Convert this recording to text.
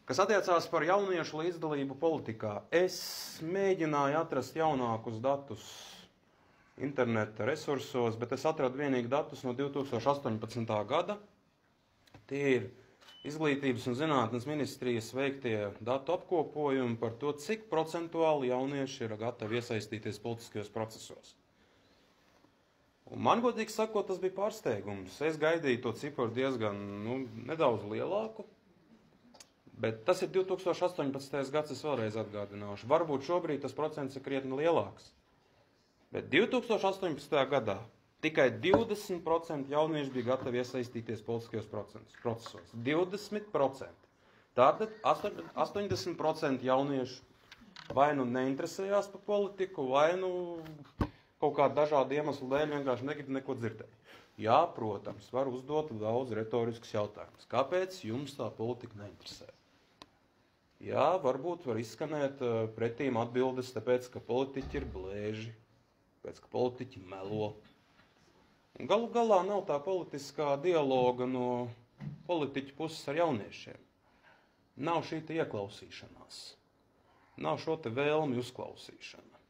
Kas attiecās par jauniešu līdzdalību politikā, es mēģināju atrast jaunākus datus interneta resursos, bet es atradu vienīgi datus no 2018. gada. Tie ir Izglītības un zinātnes ministrijas veiktie datu apkopojumi par to, cik procentuāli jaunieši ir gatavi iesaistīties politiskajos procesos. Un man, godīgi sakot, tas bija pārsteigums. Es gaidīju to ciparu diezgan nedaudz lielāku, bet tas ir 2018. gads, es vēlreiz atgādināšu. Varbūt šobrīd tas procents ir krietni lielāks. Bet 2018. gadā tikai 20% jaunieši bija gatavi iesaistīties politiskajos procesos. 20%. Tātad 80% jauniešu vai nu neinteresējās par politiku, vai kaut kādu dažādu iemeslu dēļ vienkārši negrib neko dzirdēt. Jā, protams, var uzdot daudz retoriskus jautājumus. Kāpēc jums tā politika neinteresē? Jā, varbūt var izskanēt pretīm atbildes, tāpēc, ka politiķi ir blēži, tāpēc, ka politiķi melo. Un galu galā nav tā politiskā dialoga no politiķu puses ar jauniešiem. Nav šī ieklausīšanās. Nav šo vēlmi uzklausīšana.